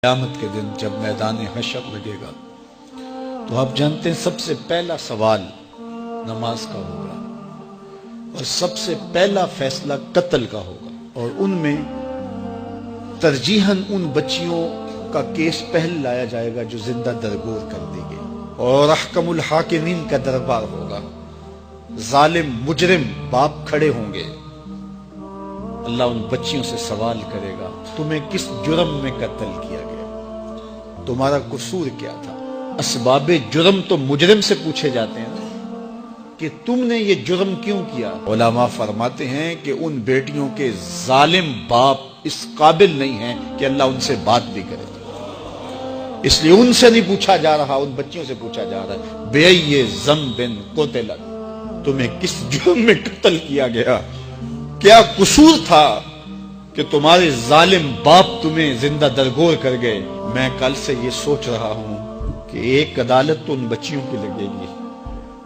قیامت کے دن جب میدان حشر لگے گا تو آپ جانتے ہیں سب سے پہلا سوال نماز کا ہوگا اور سب سے پہلا فیصلہ قتل کا ہوگا، اور ان میں ترجیحاً ان بچیوں کا کیس پہلے لایا جائے گا جو زندہ درگور کر دی گئی، اور احکم الحاکمین کا دربار ہوگا، ظالم مجرم باپ کھڑے ہوں گے، اللہ ان بچیوں سے سوال کرے گا تمہیں کس جرم میں قتل کیا گیا، تمہارا قصور کیا تھا۔ اسباب جرم تو مجرم سے پوچھے جاتے ہیں کہ تم نے یہ جرم کیوں کیا۔ علماء فرماتے ہیں کہ ان بیٹیوں کے ظالم باپ اس قابل نہیں ہیں کہ اللہ ان سے بات بھی کرے، اس لیے ان سے نہیں پوچھا جا رہا، ان بچیوں سے پوچھا جا رہا ہے بِأَيِّ ذَنبٍ قُتِلَتْ، تمہیں کس جرم میں قتل کیا گیا، کیا قصور تھا کہ تمہارے ظالم باپ تمہیں زندہ درگور کر گئے۔ میں کل سے یہ سوچ رہا ہوں کہ ایک عدالت تو ان بچیوں کی لگے گی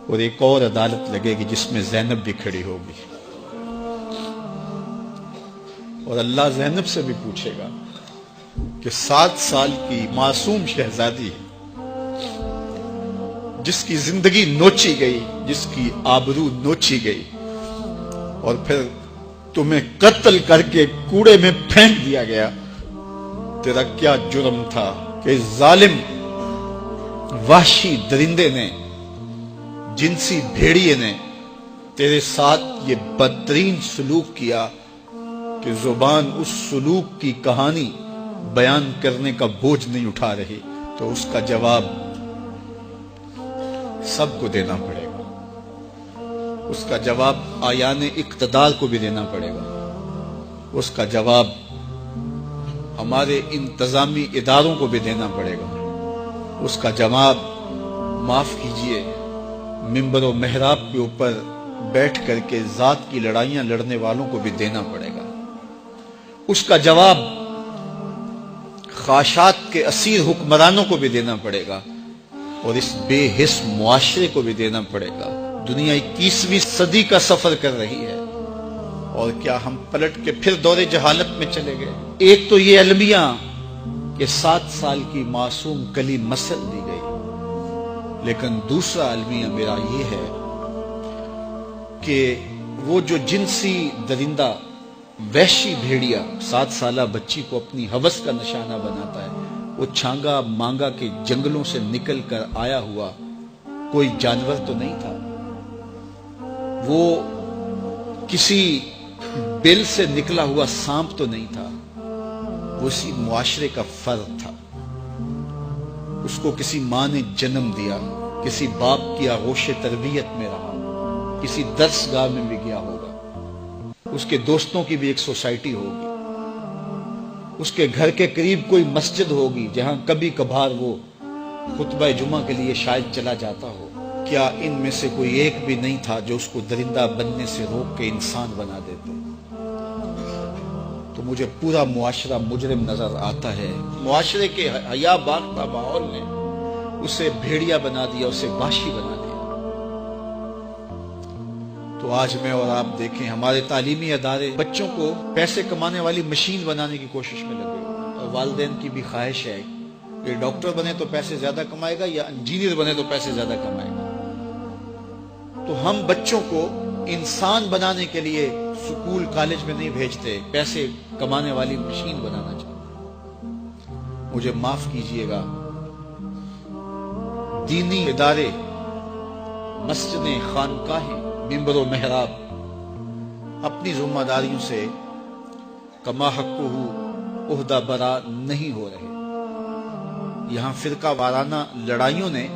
اور ایک اور عدالت لگے گی جس میں زینب بھی کھڑی ہوگی، اور اللہ زینب سے بھی پوچھے گا کہ 7 سال کی معصوم شہزادی جس کی زندگی نوچی گئی، جس کی آبرو نوچی گئی، اور پھر تمہیں قتل کر کے کوڑے میں پھینک دیا گیا، تیرا کیا جرم تھا کہ ظالم وحشی درندے نے، جنسی بھیڑیے نے تیرے ساتھ یہ بدترین سلوک کیا کہ زبان اس سلوک کی کہانی بیان کرنے کا بوجھ نہیں اٹھا رہی، تو اس کا جواب سب کو دینا پڑے گا، اس کا جواب آیان اقتدار کو بھی دینا پڑے گا، اس کا جواب ہمارے انتظامی اداروں کو بھی دینا پڑے گا، اس کا جواب معاف کیجئے منبر و محراب کے اوپر بیٹھ کر کے ذات کی لڑائیاں لڑنے والوں کو بھی دینا پڑے گا، اس کا جواب خواہشات کے اسیر حکمرانوں کو بھی دینا پڑے گا، اور اس بے حس معاشرے کو بھی دینا پڑے گا۔ دنیا 21ویں صدی کا سفر کر رہی ہے، اور کیا ہم پلٹ کے پھر دور جہالت میں چلے گئے؟ ایک تو یہ المیہ کہ 7 سال کی معصوم کلی مسل دی گئی، لیکن دوسرا المیہ میرا یہ ہے کہ وہ جو جنسی درندہ وحشی بھیڑیا 7 سالہ بچی کو اپنی ہوس کا نشانہ بناتا ہے، وہ چھانگا مانگا کے جنگلوں سے نکل کر آیا ہوا کوئی جانور تو نہیں تھا، وہ کسی بل سے نکلا ہوا سانپ تو نہیں تھا، وہ اسی معاشرے کا فرد تھا، اس کو کسی ماں نے جنم دیا، کسی باپ کی آغوش تربیت میں رہا، کسی درس گاہ میں بھی گیا ہوگا، اس کے دوستوں کی بھی ایک سوسائٹی ہوگی، اس کے گھر کے قریب کوئی مسجد ہوگی جہاں کبھی کبھار وہ خطبہ جمعہ کے لیے شاید چلا جاتا ہو۔ کیا ان میں سے کوئی ایک بھی نہیں تھا جو اس کو درندہ بننے سے روک کے انسان بنا دیتے؟ تو مجھے پورا معاشرہ مجرم نظر آتا ہے۔ معاشرے کے حیا باختہ ماحول نے اسے بھیڑیا بنا دیا، اسے وحشی بنا دیا۔ تو آج میں اور آپ دیکھیں ہمارے تعلیمی ادارے بچوں کو پیسے کمانے والی مشین بنانے کی کوشش میں لگے، اور والدین کی بھی خواہش ہے کہ ڈاکٹر بنے تو پیسے زیادہ کمائے گا یا انجینئر بنے تو پیسے زیادہ کمائے گا۔ تو ہم بچوں کو انسان بنانے کے لیے سکول کالج میں نہیں بھیجتے، پیسے کمانے والی مشین بنانا چاہتے۔ مجھے معاف کیجئے گا، دینی ادارے، مسجدیں، خانقاہیں، منبر و محراب اپنی ذمہ داریوں سے کما حقہ عہدہ برا نہیں ہو رہے۔ یہاں فرقہ وارانہ لڑائیوں نے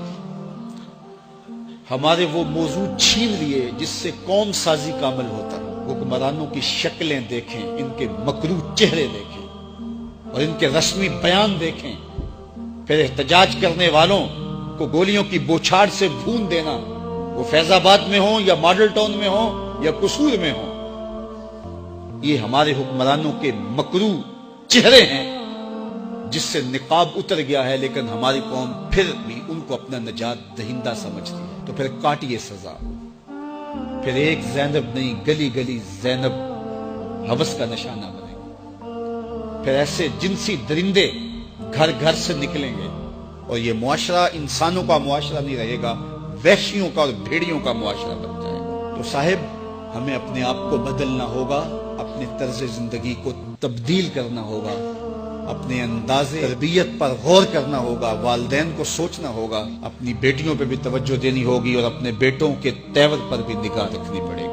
ہمارے وہ موضوع چھین لیے جس سے قوم سازی کا عمل ہوتا ہے۔ حکمرانوں کی شکلیں دیکھیں، ان کے مکروہ چہرے دیکھیں، اور ان کے رسمی بیان دیکھیں، پھر احتجاج کرنے والوں کو گولیوں کی بوچھاڑ سے بھون دینا، وہ فیض آباد میں ہوں یا ماڈل ٹاؤن میں ہوں یا قصور میں ہوں۔ یہ ہمارے حکمرانوں کے مکروہ چہرے ہیں جس سے نقاب اتر گیا ہے، لیکن ہماری قوم پھر بھی ان کو اپنا نجات دہندہ سمجھتی ہے۔ تو پھر کاٹیے سزا، پھر ایک زینب نہیں گلی گلی زینب ہوس کا نشانہ بنے گا، پھر ایسے جنسی درندے گھر گھر سے نکلیں گے اور یہ معاشرہ انسانوں کا معاشرہ نہیں رہے گا، وحشیوں کا اور بھیڑیوں کا معاشرہ بن جائے گا۔ تو صاحب ہمیں اپنے آپ کو بدلنا ہوگا، اپنے طرز زندگی کو تبدیل کرنا ہوگا، اپنے انداز تربیت پر غور کرنا ہوگا، والدین کو سوچنا ہوگا، اپنی بیٹیوں پہ بھی توجہ دینی ہوگی اور اپنے بیٹوں کے تیور پر بھی نگاہ رکھنی پڑے گی۔